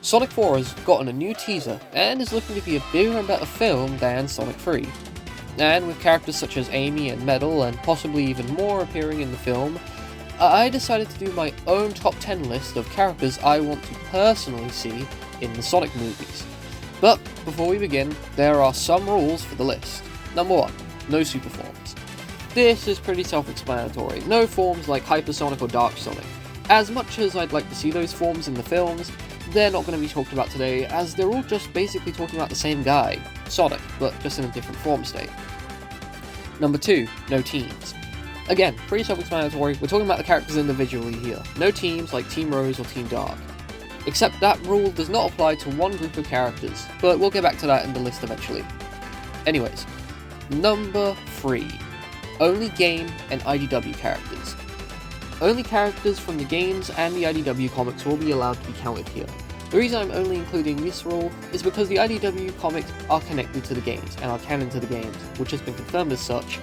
Sonic 4 has gotten a new teaser and is looking to be a bigger and better film than Sonic 3. And with characters such as Amy and Metal and possibly even more appearing in the film, I decided to do my own top 10 list of characters I want to personally see in the Sonic movies. But before we begin, there are some rules for the list. Number 1, no super forms. This is pretty self-explanatory, no forms like Hypersonic or Dark Sonic. As much as I'd like to see those forms in the films, they're not going to be talked about today, as they're all just basically talking about the same guy, Sonic, but just in a different form state. Number 2, no teams. Again, pretty self-explanatory, we're talking about the characters individually here, no teams like Team Rose or Team Dark. Except that rule does not apply to one group of characters, but we'll get back to that in the list eventually. Anyways, number 3, only game and IDW characters. Only characters from the games and the IDW comics will be allowed to be counted here. The reason I'm only including this rule is because the IDW comics are connected to the games and are canon to the games, which has been confirmed as such.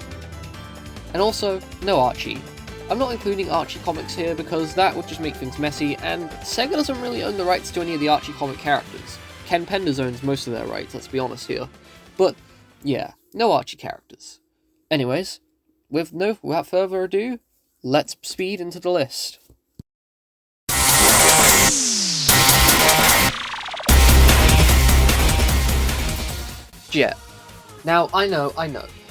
And also, no Archie. I'm not including Archie comics here because that would just make things messy, and Sega doesn't really own the rights to any of the Archie comic characters. Ken Penders owns most of their rights, let's be honest here. But, yeah, no Archie characters. Anyways, without further ado, let's speed into the list. Jet. Now, I know.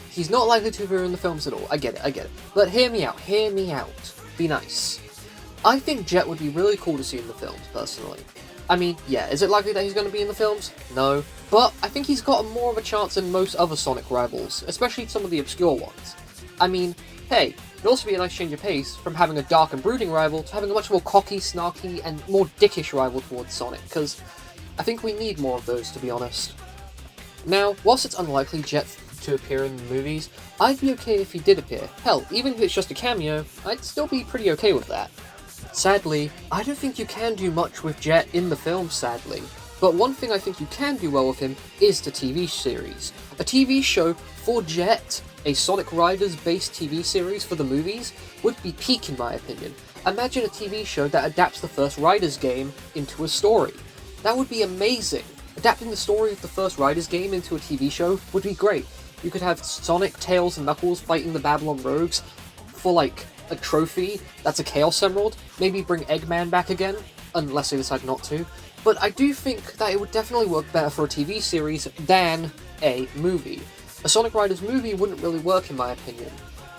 He's not likely to appear in the films at all, I get it. But hear me out. Be nice. I think Jet would be really cool to see in the films, personally. I mean, yeah, is it likely that he's going to be in the films? No. But I think he's got more of a chance than most other Sonic rivals, especially some of the obscure ones. I mean, hey, it'd also be a nice change of pace from having a dark and brooding rival to having a much more cocky, snarky, and more dickish rival towards Sonic, because I think we need more of those, to be honest. Now, whilst it's unlikely Jet to appear in the movies, I'd be okay if he did appear. Hell, even if it's just a cameo, I'd still be pretty okay with that. Sadly, I don't think you can do much with Jet in the film, sadly. But one thing I think you can do well with him is the TV series. A TV show for Jet, a Sonic Riders based TV series for the movies, would be peak in my opinion. Imagine a TV show that adapts the first Riders game into a story. That would be amazing. Adapting the story of the first Riders game into a TV show would be great. You could have Sonic, Tails, and Knuckles fighting the Babylon Rogues for, like, a trophy that's a Chaos Emerald. Maybe bring Eggman back again, unless they decide not to. But I do think that it would definitely work better for a TV series than a movie. A Sonic Riders movie wouldn't really work in my opinion,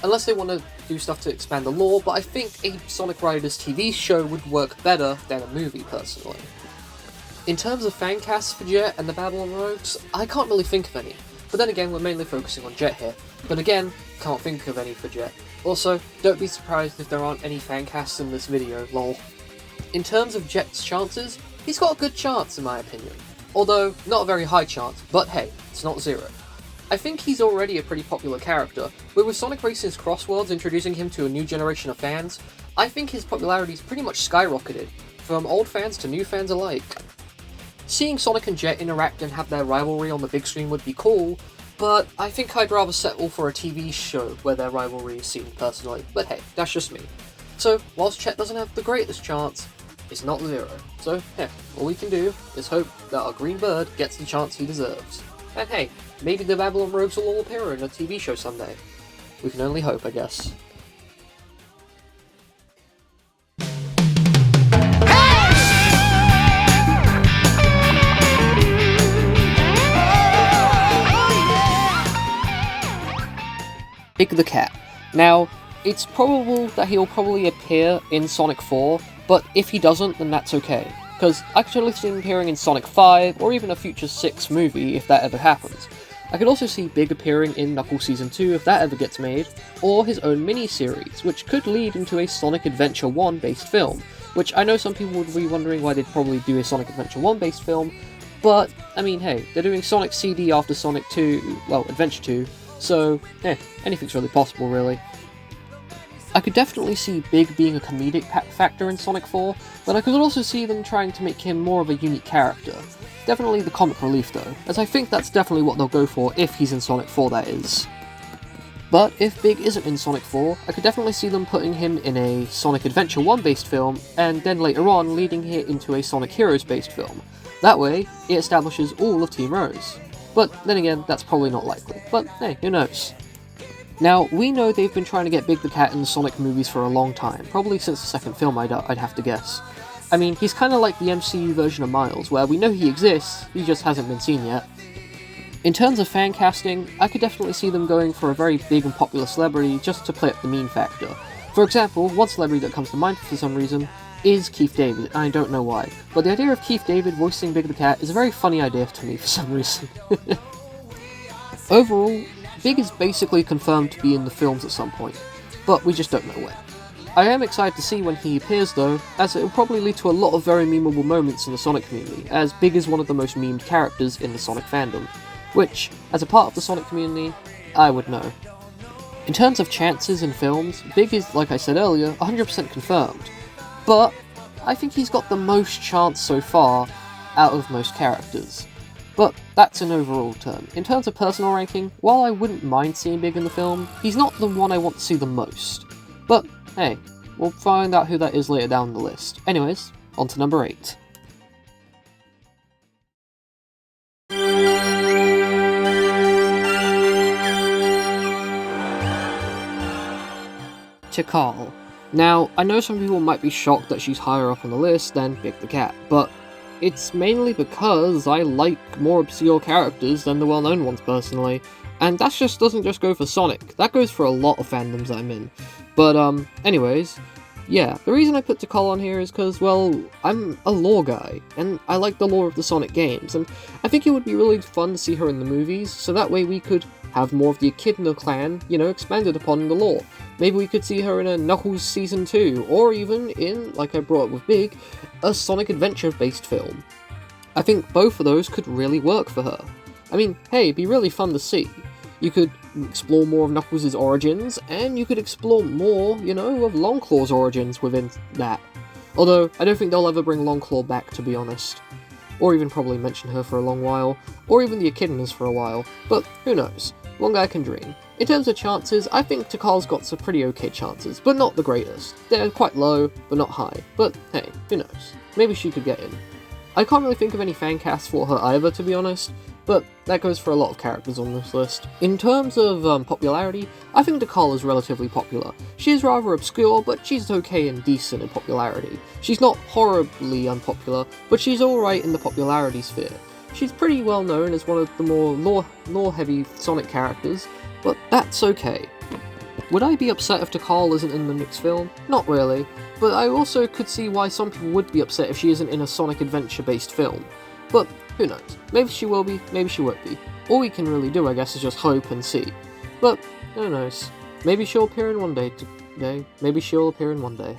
unless they want to do stuff to expand the lore, but I think a Sonic Riders TV show would work better than a movie, personally. In terms of fan casts for Jet and the Babylon Rogues, I can't really think of any. But then again, we're mainly focusing on Jet here. But again, can't think of any for Jet. Also, don't be surprised if there aren't any fan casts in this video, lol. In terms of Jet's chances, he's got a good chance in my opinion. Although, not a very high chance, but hey, it's not zero. I think he's already a pretty popular character, but with Sonic Racing's Crossworlds introducing him to a new generation of fans, I think his popularity's pretty much skyrocketed, from old fans to new fans alike. Seeing Sonic and Jet interact and have their rivalry on the big screen would be cool, but I think I'd rather settle for a TV show where their rivalry is seen personally, but hey, that's just me. So, whilst Jet doesn't have the greatest chance, it's not zero. So, yeah, all we can do is hope that our green bird gets the chance he deserves. And hey, maybe the Babylon Rogues will all appear in a TV show someday. We can only hope, I guess. Big the Cat. Now, it's probable that he'll probably appear in Sonic 4, but if he doesn't, then that's okay. Because I could totally see him appearing in Sonic 5, or even a future 6 movie if that ever happens. I could also see Big appearing in Knuckles Season 2 if that ever gets made, or his own mini-series, which could lead into a Sonic Adventure 1 based film, which I know some people would be wondering why they'd probably do a Sonic Adventure 1 based film, but, I mean, hey, they're doing Sonic CD after Sonic 2, well, Adventure 2, so, anything's really possible, really. I could definitely see Big being a comedic factor in Sonic 4, but I could also see them trying to make him more of a unique character. Definitely the comic relief though, as I think that's definitely what they'll go for if he's in Sonic 4, that is. But if Big isn't in Sonic 4, I could definitely see them putting him in a Sonic Adventure 1 based film, and then later on leading it into a Sonic Heroes based film. That way, it establishes all of Team Rose. But then again, that's probably not likely. But hey, who knows? Now, we know they've been trying to get Big the Cat in the Sonic movies for a long time, probably since the second film I'd have to guess. I mean, he's kinda like the MCU version of Miles, where we know he exists, he just hasn't been seen yet. In terms of fan casting, I could definitely see them going for a very big and popular celebrity just to play up the meme factor. For example, one celebrity that comes to mind for some reason is Keith David, and I don't know why, but the idea of Keith David voicing Big the Cat is a very funny idea to me for some reason. Overall, Big is basically confirmed to be in the films at some point, but we just don't know when. I am excited to see when he appears though, as it will probably lead to a lot of very memeable moments in the Sonic community, as Big is one of the most memed characters in the Sonic fandom, which, as a part of the Sonic community, I would know. In terms of chances in films, Big is, like I said earlier, 100% confirmed, but I think he's got the most chance so far out of most characters. But that's an overall term. In terms of personal ranking, while I wouldn't mind seeing Big in the film, he's not the one I want to see the most. But hey, we'll find out who that is later down the list. Anyways, on to number 8. Tikal. Now, I know some people might be shocked that she's higher up on the list than Big the Cat, but it's mainly because I like more obscure characters than the well-known ones personally, and that just doesn't just go for Sonic, that goes for a lot of fandoms I'm in. But anyways, yeah, the reason I put Tikal on here is because, well, I'm a lore guy, and I like the lore of the Sonic games, and I think it would be really fun to see her in the movies, so that way we could have more of the Echidna clan, expanded upon in the lore. Maybe we could see her in a Knuckles Season 2, or even in, like I brought up with Big, a Sonic Adventure-based film. I think both of those could really work for her. I mean, hey, it'd be really fun to see. You could explore more of Knuckles' origins, and you could explore more, of Longclaw's origins within that. Although, I don't think they'll ever bring Longclaw back, to be honest. Or even probably mention her for a long while, or even the Echidnas for a while, but who knows. One guy can dream. In terms of chances, I think Tikal's got some pretty okay chances, but not the greatest. They're quite low, but not high. But hey, who knows? Maybe she could get in. I can't really think of any fan casts for her either, to be honest, but that goes for a lot of characters on this list. In terms of popularity, I think Tikal is relatively popular. She is rather obscure, but she's okay and decent in popularity. She's not horribly unpopular, but she's alright in the popularity sphere. She's pretty well known as one of the more lore-heavy Sonic characters, but that's okay. Would I be upset if Tikal isn't in the next film? Not really, but I also could see why some people would be upset if she isn't in a Sonic Adventure-based film. But who knows? Maybe she will be, maybe she won't be. All we can really do, I guess, is just hope and see. But who knows? Maybe she'll appear in one day. Maybe she'll appear in one day.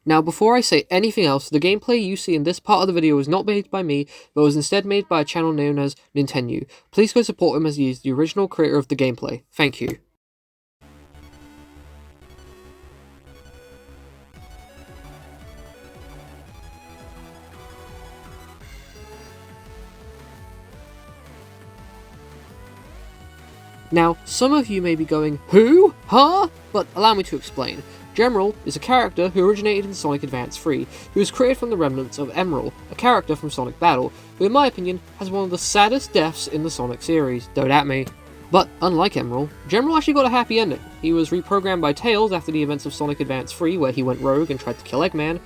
Now, before I say anything else, the gameplay you see in this part of the video was not made by me, but was instead made by a channel known as Nintendo. Please go support him as he is the original creator of the gameplay. Thank you. Now, some of you may be going, who? Huh? But allow me to explain. Gemerald is a character who originated in Sonic Advance 3, who was created from the remnants of Emerald, a character from Sonic Battle, who in my opinion has one of the saddest deaths in the Sonic series. Don't at me. But unlike Emerald, Gemerald actually got a happy ending. He was reprogrammed by Tails after the events of Sonic Advance 3, where he went rogue and tried to kill Eggman,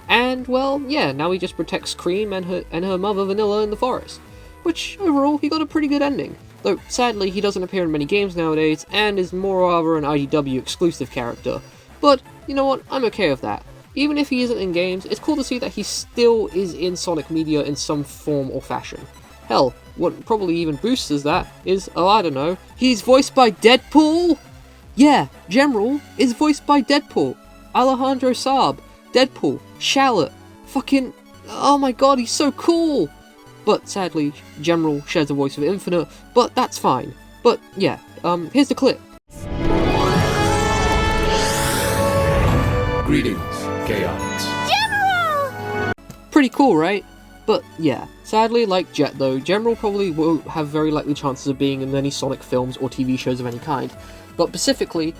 and well, yeah, now he just protects Cream and her mother Vanilla in the forest. Which, overall, he got a pretty good ending. Though, sadly, he doesn't appear in many games nowadays, and is more rather an IDW exclusive character. But, you know what, I'm okay with that. Even if he isn't in games, it's cool to see that he still is in Sonic media in some form or fashion. Hell, what probably even boosts that is, oh I don't know, he's voiced by Deadpool? Yeah, Gemerald is voiced by Deadpool. Alejandro Saab, Deadpool, Shallot, fucking, oh my god, he's so cool! But sadly, Gemerald shares the voice of Infinite, but that's fine. But yeah, here's the clip. Greetings, Chaotix. Pretty cool, right? But yeah, sadly, like Jet though, General probably won't have very likely chances of being in any Sonic films or TV shows of any kind, but specifically,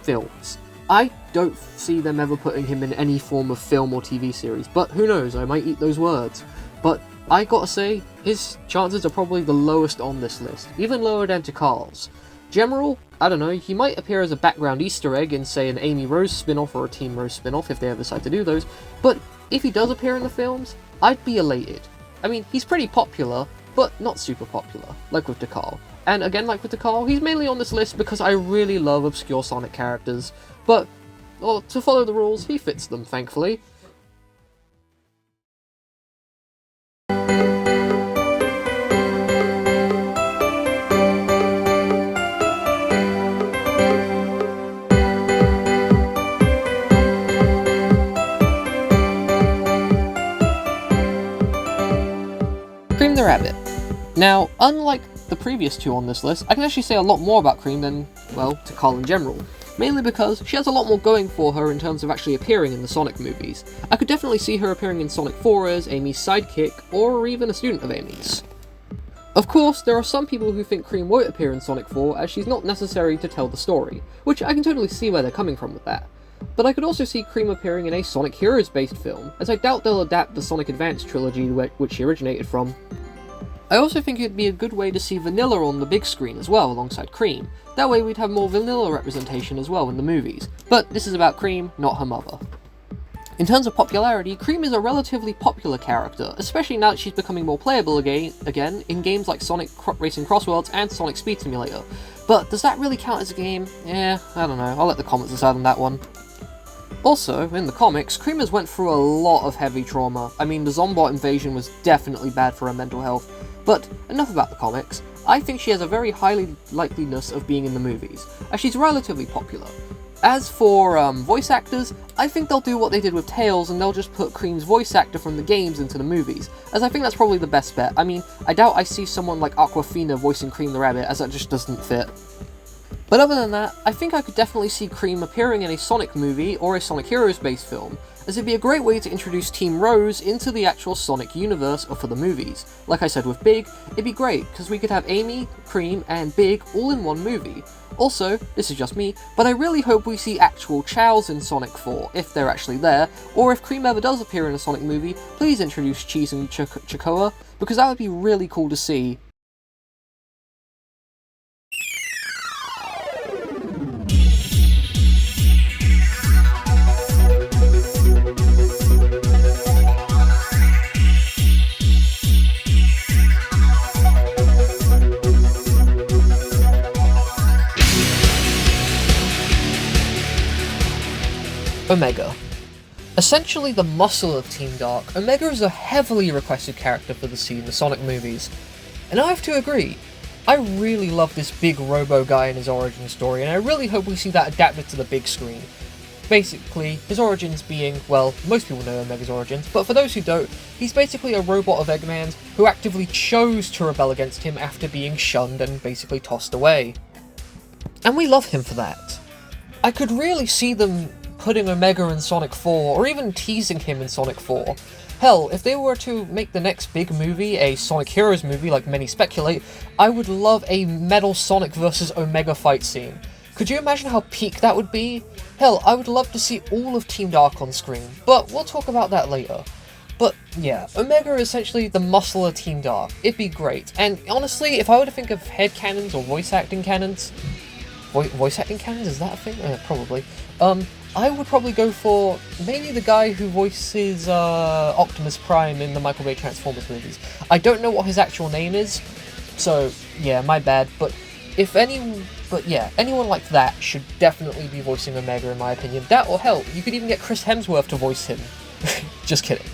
films. I don't see them ever putting him in any form of film or TV series, but who knows, I might eat those words. But I gotta say, his chances are probably the lowest on this list, even lower than Takal's. General, I don't know, he might appear as a background Easter egg in, say, an Amy Rose spin-off or a Team Rose spin-off if they ever decide to do those, but if he does appear in the films, I'd be elated. I mean, he's pretty popular, but not super popular, like with Takal. And again, like with Takal, he's mainly on this list because I really love obscure Sonic characters, but, well, to follow the rules, he fits them, thankfully. Cream the Rabbit. Now, unlike the previous two on this list, I can actually say a lot more about Cream than, well, Takal in general. Mainly because she has a lot more going for her in terms of actually appearing in the Sonic movies. I could definitely see her appearing in Sonic 4 as Amy's sidekick, or even a student of Amy's. Of course, there are some people who think Cream won't appear in Sonic 4 as she's not necessary to tell the story, which I can totally see where they're coming from with that. But I could also see Cream appearing in a Sonic Heroes based film, as I doubt they'll adapt the Sonic Advance trilogy which she originated from. I also think it'd be a good way to see Vanilla on the big screen as well, alongside Cream. That way we'd have more Vanilla representation as well in the movies. But this is about Cream, not her mother. In terms of popularity, Cream is a relatively popular character, especially now that she's becoming more playable again in games like Sonic Racing Crossworlds and Sonic Speed Simulator. But does that really count as a game? Yeah, I don't know, I'll let the comments decide on that one. Also, in the comics, Cream has went through a lot of heavy trauma. I mean, the Zombot invasion was definitely bad for her mental health. But enough about the comics. I think she has a very high likeliness of being in the movies, as she's relatively popular. As for voice actors, I think they'll do what they did with Tails and they'll just put Cream's voice actor from the games into the movies, as I think that's probably the best bet. I mean, I doubt I see someone like Aquafina voicing Cream the Rabbit, as that just doesn't fit. But other than that, I think I could definitely see Cream appearing in a Sonic movie or a Sonic Heroes based film, as it'd be a great way to introduce Team Rose into the actual Sonic universe for the movies. Like I said with Big, it'd be great, because we could have Amy, Cream, and Big all in one movie. Also, this is just me, but I really hope we see actual Chows in Sonic 4, if they're actually there, or if Cream ever does appear in a Sonic movie, please introduce Cheese and Chocoa, because that would be really cool to see. Omega. Essentially the muscle of Team Dark, Omega is a heavily requested character for the Sonic movies. And I have to agree, I really love this big robo guy in his origin story, and I really hope we see that adapted to the big screen. Basically, his origins being, well, most people know Omega's origins, but for those who don't, he's basically a robot of Eggman's who actively chose to rebel against him after being shunned and basically tossed away. And we love him for that. I could really see them putting Omega in Sonic 4, or even teasing him in Sonic 4. Hell, if they were to make the next big movie a Sonic Heroes movie, like many speculate, I would love a Metal Sonic vs. Omega fight scene. Could you imagine how peak that would be? Hell, I would love to see all of Team Dark on screen, but we'll talk about that later. But yeah, Omega is essentially the muscle of Team Dark. It'd be great, and honestly, if I were to think of head cannons or voice acting cannons, voice acting cannons, is that a thing? Probably. I would probably go for mainly the guy who voices Optimus Prime in the Michael Bay Transformers movies. I don't know what his actual name is, so yeah, my bad, but anyone like that should definitely be voicing Omega in my opinion. That or hell, you could even get Chris Hemsworth to voice him. Just kidding.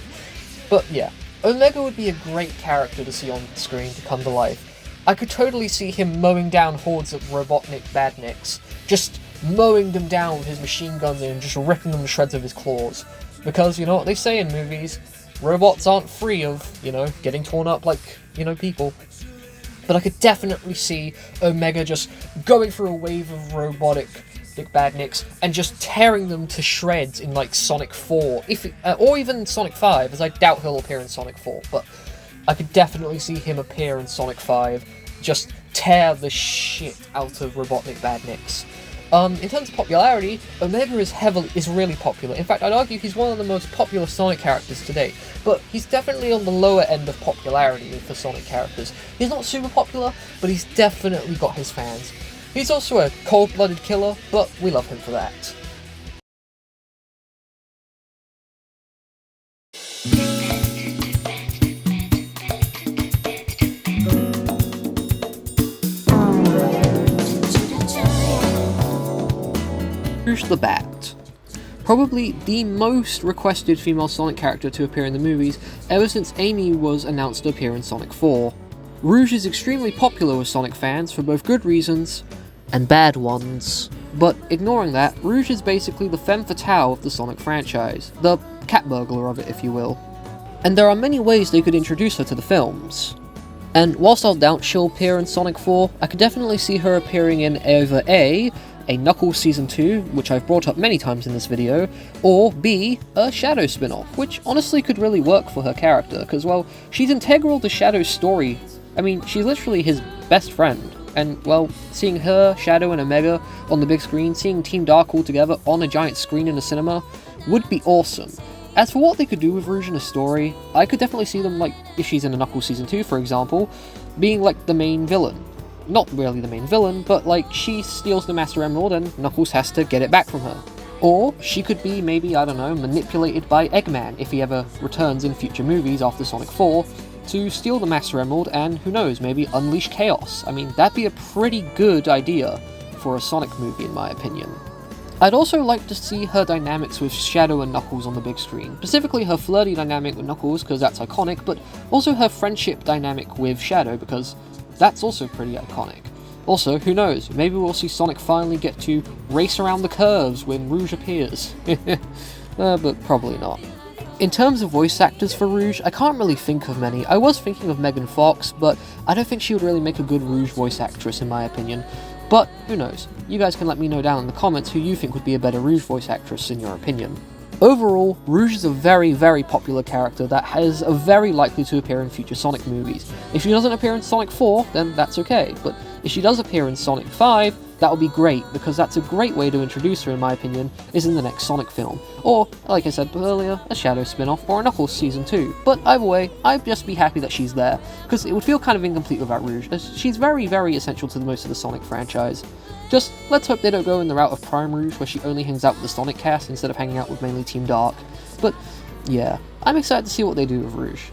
But yeah, Omega would be a great character to see on screen to come to life. I could totally see him mowing down hordes of Robotnik badniks, just mowing them down with his machine guns and just ripping them to shreds with his claws. Because, you know what they say in movies, robots aren't free of, getting torn up like, people. But I could definitely see Omega just going through a wave of robotic Robotnik Badniks and just tearing them to shreds in like Sonic 4, or even Sonic 5, as I doubt he'll appear in Sonic 4, but I could definitely see him appear in Sonic 5, just tear the shit out of Robotnik Badniks. In terms of popularity, Omega is really popular. In fact, I'd argue he's one of the most popular Sonic characters to date, but he's definitely on the lower end of popularity for Sonic characters. He's not super popular, but he's definitely got his fans. He's also a cold-blooded killer, but we love him for that. Rouge the Bat. Probably the most requested female Sonic character to appear in the movies ever since Amy was announced to appear in Sonic 4. Rouge is extremely popular with Sonic fans for both good reasons and bad ones. But ignoring that, Rouge is basically the femme fatale of the Sonic franchise, the cat burglar of it if you will. And there are many ways they could introduce her to the films. And whilst I'll doubt she'll appear in Sonic 4, I could definitely see her appearing in either A, Knuckles Season 2, which I've brought up many times in this video, or B, a Shadow spin-off, which honestly could really work for her character, because, well, she's integral to Shadow's story. I mean, she's literally his best friend, and, well, seeing her, Shadow, and Omega on the big screen, seeing Team Dark all together on a giant screen in a cinema, would be awesome. As for what they could do with Rouge in a story, I could definitely see them, like, if she's in a Knuckles Season 2, for example, being, like, the main villain. Not really the main villain, but like she steals the Master Emerald and Knuckles has to get it back from her. Or she could be maybe, I don't know, manipulated by Eggman if he ever returns in future movies after Sonic 4 to steal the Master Emerald and, who knows, maybe unleash chaos. I mean, that'd be a pretty good idea for a Sonic movie in my opinion. I'd also like to see her dynamics with Shadow and Knuckles on the big screen, specifically her flirty dynamic with Knuckles because that's iconic, but also her friendship dynamic with Shadow because that's also pretty iconic. Also, who knows, maybe we'll see Sonic finally get to race around the curves when Rouge appears. But probably not. In terms of voice actors for Rouge, I can't really think of many. I was thinking of Megan Fox, but I don't think she would really make a good Rouge voice actress in my opinion. But who knows, you guys can let me know down in the comments who you think would be a better Rouge voice actress in your opinion. Overall, Rouge is a very, very popular character that is very likely to appear in future Sonic movies. If she doesn't appear in Sonic 4, then that's okay, but if she does appear in Sonic 5, that would be great, because that's a great way to introduce her in my opinion, is in the next Sonic film. Or, like I said earlier, a Shadow spin-off, or a Knuckles Season 2. But either way, I'd just be happy that she's there, because it would feel kind of incomplete without Rouge, as she's very, very essential to most of the Sonic franchise. Just, let's hope they don't go in the route of Prime Rouge, where she only hangs out with the Sonic cast instead of hanging out with mainly Team Dark. But, yeah, I'm excited to see what they do with Rouge.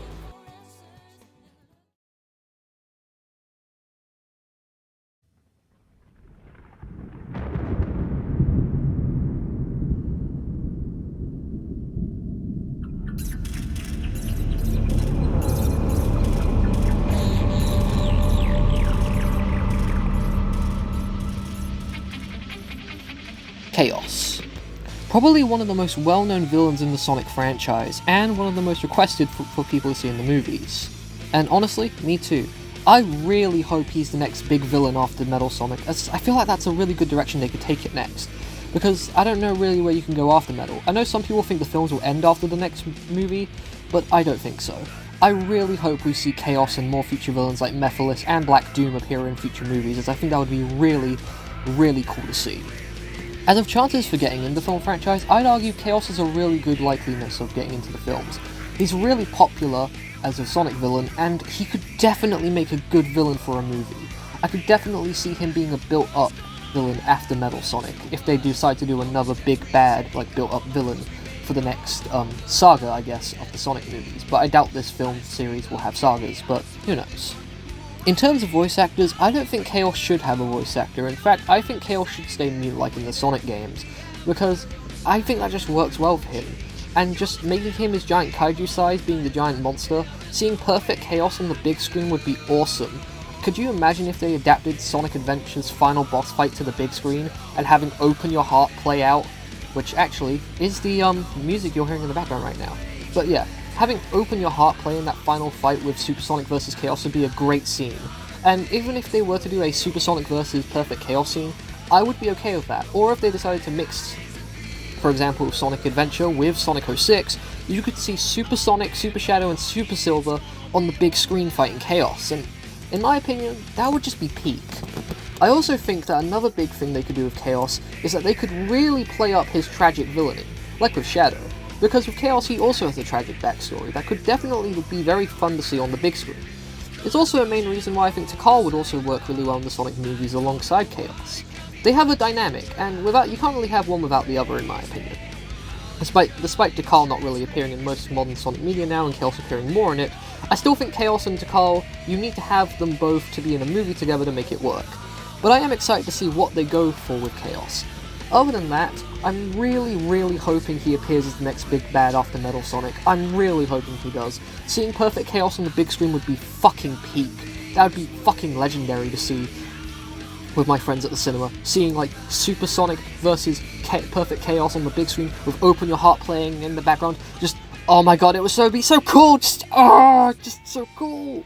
Chaos. Probably one of the most well-known villains in the Sonic franchise, and one of the most requested for people to see in the movies. And honestly, me too. I really hope he's the next big villain after Metal Sonic, as I feel like that's a really good direction they could take it next. Because I don't know really where you can go after Metal. I know some people think the films will end after the next movie, but I don't think so. I really hope we see Chaos and more future villains like Mephiles and Black Doom appear in future movies, as I think that would be really, really cool to see. As of chances for getting in the film franchise, I'd argue Chaos has a really good likeliness of getting into the films. He's really popular as a Sonic villain, and he could definitely make a good villain for a movie. I could definitely see him being a built-up villain after Metal Sonic, if they decide to do another big bad, like built-up villain for the next saga, I guess, of the Sonic movies. But I doubt this film series will have sagas, but who knows. In terms of voice actors, I don't think Chaos should have a voice actor. In fact, I think Chaos should stay mute like in the Sonic games, because I think that just works well for him. And just making him his giant kaiju size, being the giant monster, seeing perfect Chaos on the big screen would be awesome. Could you imagine if they adapted Sonic Adventure's final boss fight to the big screen, and having Open Your Heart play out, which actually is the music you're hearing in the background right now. But yeah, having Open Your Heart play in that final fight with Super Sonic vs. Chaos would be a great scene. And even if they were to do a Super Sonic vs. Perfect Chaos scene, I would be okay with that. Or if they decided to mix, for example, Sonic Adventure with Sonic 06, you could see Super Sonic, Super Shadow, and Super Silver on the big screen fighting Chaos, and in my opinion, that would just be peak. I also think that another big thing they could do with Chaos is that they could really play up his tragic villainy, like with Shadow, because with Chaos he also has a tragic backstory that could definitely be very fun to see on the big screen. It's also a main reason why I think Tikal would also work really well in the Sonic movies alongside Chaos. They have a dynamic, and you can't really have one without the other in my opinion. Despite Tikal not really appearing in most modern Sonic media now and Chaos appearing more in it, I still think Chaos and Tikal, you need to have them both to be in a movie together to make it work. But I am excited to see what they go for with Chaos. Other than that, I'm really hoping he appears as the next big bad after Metal Sonic. I'm really hoping he does. Seeing Perfect Chaos on the big screen would be fucking peak. That would be fucking legendary to see with my friends at the cinema. Seeing like Super Sonic versus Perfect Chaos on the big screen with Open Your Heart playing in the background. Just, oh my god, it would be so cool! Just so cool!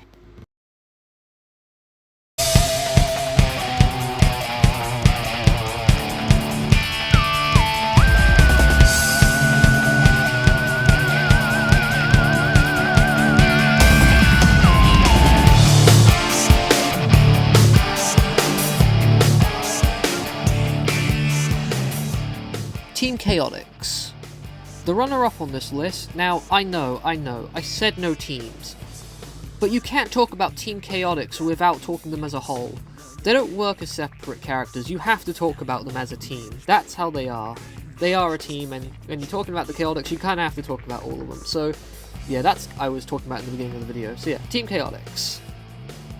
Team Chaotix. The runner-up on this list, now I know, I said no teams. But you can't talk about Team Chaotix without talking them as a whole. They don't work as separate characters, you have to talk about them as a team. That's how they are. They are a team, and when you're talking about the Chaotix, you kinda have to talk about all of them. So, yeah, that's I was talking about in the beginning of the video. So yeah, Team Chaotix.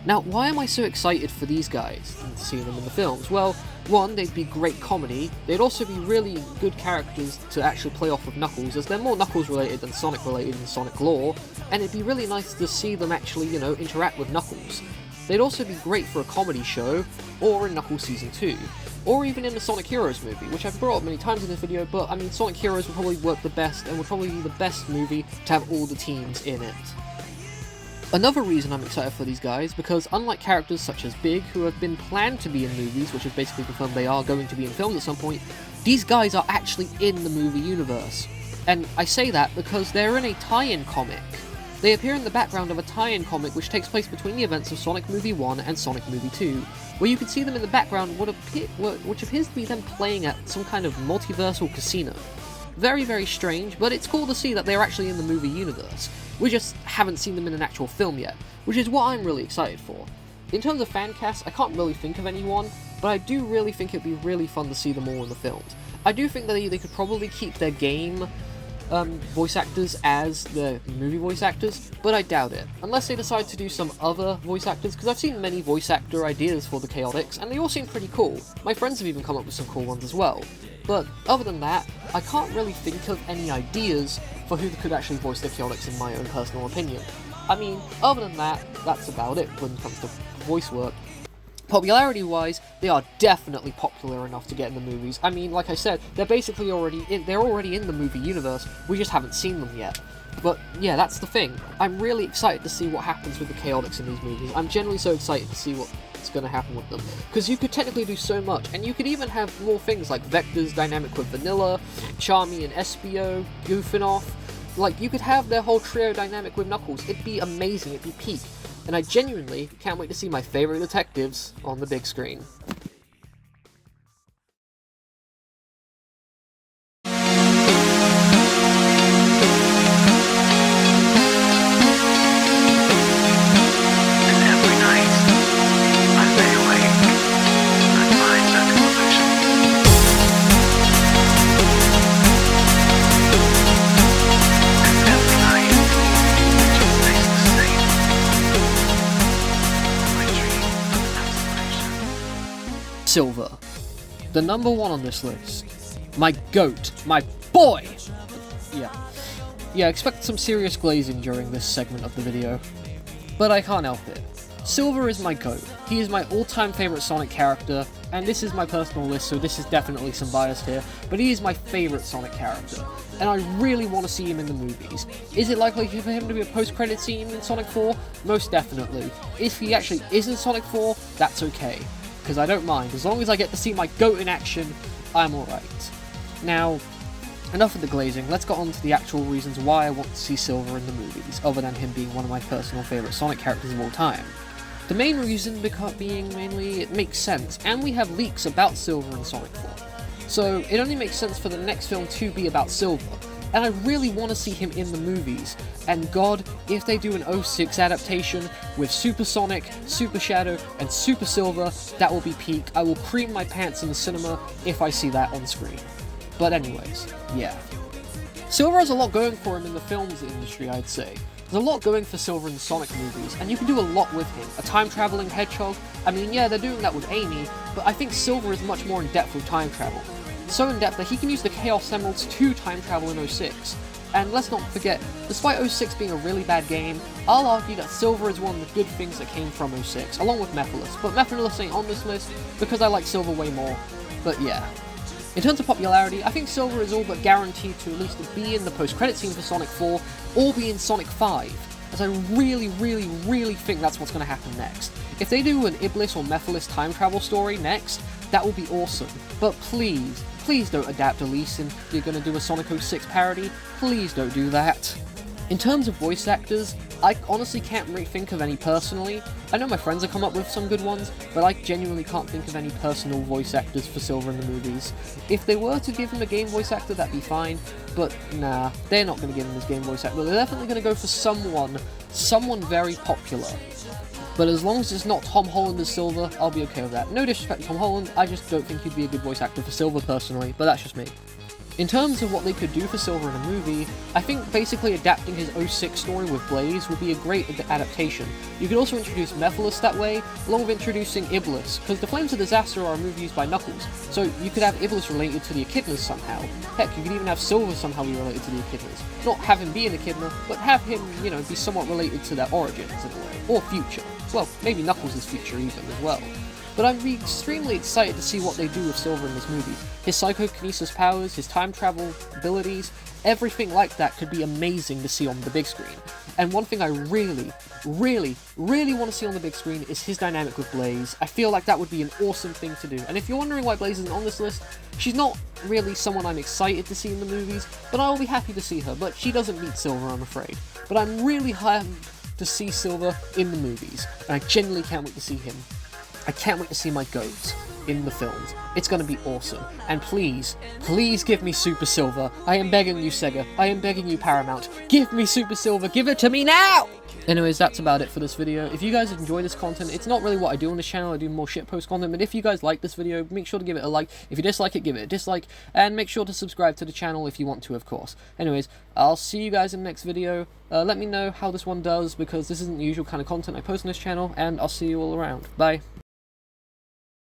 Now, why am I so excited for these guys and seeing them in the films? Well, one, they'd be great comedy, they'd also be really good characters to actually play off of Knuckles, as they're more Knuckles related than Sonic related in Sonic lore, and it'd be really nice to see them actually, interact with Knuckles. They'd also be great for a comedy show, or in Knuckles Season 2, or even in the Sonic Heroes movie, which I've brought up many times in this video, but I mean, Sonic Heroes would probably work the best, and would probably be the best movie to have all the teams in it. Another reason I'm excited for these guys, because unlike characters such as Big, who have been planned to be in movies, which is basically confirmed they are going to be in films at some point, these guys are actually in the movie universe. And I say that because they're in a tie-in comic. They appear in the background of a tie-in comic which takes place between the events of Sonic Movie 1 and Sonic Movie 2, where you can see them in the background which appears to be them playing at some kind of multiversal casino. Very strange, but it's cool to see that they're actually in the movie universe. We just haven't seen them in an actual film yet, which is what I'm really excited for. In terms of fan cast, I can't really think of anyone, but I do really think it'd be really fun to see them all in the films. I do think that they could probably keep their game voice actors as the movie voice actors, but I doubt it. Unless they decide to do some other voice actors, because I've seen many voice actor ideas for the Chaotix, and they all seem pretty cool. My friends have even come up with some cool ones as well. But other than that, I can't really think of any ideas for who could actually voice the Chaotix in my own personal opinion. I mean, other than that, that's about it when it comes to voice work. Popularity-wise, they are definitely popular enough to get in the movies. I mean, like I said, they're already in the movie universe, we just haven't seen them yet. But yeah, that's the thing. I'm really excited to see what happens with the Chaotix in these movies. I'm genuinely so excited to see what's going to happen with them. Because you could technically do so much, and you could even have more things like Vector's dynamic with Vanilla, Charmy and Espio goofing off. Like, you could have their whole trio dynamic with Knuckles. It'd be amazing, it'd be peak. And I genuinely can't wait to see my favorite detectives on the big screen. Silver. The number one on this list. My goat. My boy! Yeah, expect some serious glazing during this segment of the video. But I can't help it. Silver is my goat. He is my all-time favorite Sonic character, and this is my personal list, so this is definitely some bias here, but he is my favorite Sonic character, and I really want to see him in the movies. Is it likely for him to be a post-credit scene in Sonic 4? Most definitely. If he actually is in Sonic 4, that's okay. because I don't mind. As long as I get to see my GOAT in action, I'm alright. Now, enough of the glazing, let's get on to the actual reasons why I want to see Silver in the movies, other than him being one of my personal favourite Sonic characters of all time. The main reason being mainly it makes sense, and we have leaks about Silver in Sonic 4. So it only makes sense for the next film to be about Silver, and I really want to see him in the movies, and god, if they do an 06 adaptation with Super Sonic, Super Shadow, and Super Silver, that will be peak. I will cream my pants in the cinema if I see that on screen. But anyways, yeah. Silver has a lot going for him in the films industry, I'd say. There's a lot going for Silver in the Sonic movies, and you can do a lot with him. A time-traveling hedgehog, I mean, yeah, they're doing that with Amy, but I think Silver is much more in-depth with time travel. So in-depth that he can use the Chaos Emeralds to time travel in 06. And let's not forget, despite 06 being a really bad game, I'll argue that Silver is one of the good things that came from 06, along with Mephiles. But Mephiles ain't on this list, because I like Silver way more. But yeah. In terms of popularity, I think Silver is all but guaranteed to at least be in the post-credit scene for Sonic 4, or be in Sonic 5, as I really think that's what's going to happen next. If they do an Iblis or Mephiles time travel story next, that will be awesome. But please don't adapt Elise if you're going to do a Sonic 06 parody. Please don't do that. In terms of voice actors, I honestly can't really think of any personally. I know my friends have come up with some good ones, but I genuinely can't think of any personal voice actors for Silver in the movies. If they were to give him a game voice actor, that'd be fine, but nah, they're not going to give him his game voice actor. They're definitely going to go for someone very popular. But as long as it's not Tom Holland as Silver, I'll be okay with that. No disrespect to Tom Holland, I just don't think he'd be a good voice actor for Silver personally, but that's just me. In terms of what they could do for Silver in a movie, I think basically adapting his 06 story with Blaze would be a great adaptation. You could also introduce Mephiles that way, along with introducing Iblis, because the Flames of Disaster are a movie used by Knuckles, so you could have Iblis related to the Echidnas somehow. Heck, you could even have Silver somehow be related to the Echidnas. Not have him be an Echidna, but have him, be somewhat related to their origins in a way, or future. Well, maybe Knuckles' future even as well. But I'm extremely excited to see what they do with Silver in this movie. His psychokinesis powers, his time travel abilities, everything like that could be amazing to see on the big screen. And one thing I really want to see on the big screen is his dynamic with Blaze. I feel like that would be an awesome thing to do. And if you're wondering why Blaze isn't on this list, she's not really someone I'm excited to see in the movies, but I will be happy to see her. But she doesn't beat Silver, I'm afraid. But I'm really happy to see Silver in the movies, and I genuinely can't wait to see him. I can't wait to see my GOAT in the films. It's gonna be awesome. And please give me Super Silver. I am begging you, Sega. I am begging you, Paramount. Give me Super Silver. Give it to me now! Anyways, that's about it for this video. If you guys enjoy this content, it's not really what I do on this channel. I do more shitpost content, but if you guys like this video, make sure to give it a like. If you dislike it, give it a dislike. And make sure to subscribe to the channel if you want to, of course. Anyways, I'll see you guys in the next video. Let me know how this one does, because this isn't the usual kind of content I post on this channel, and I'll see you all around. Bye.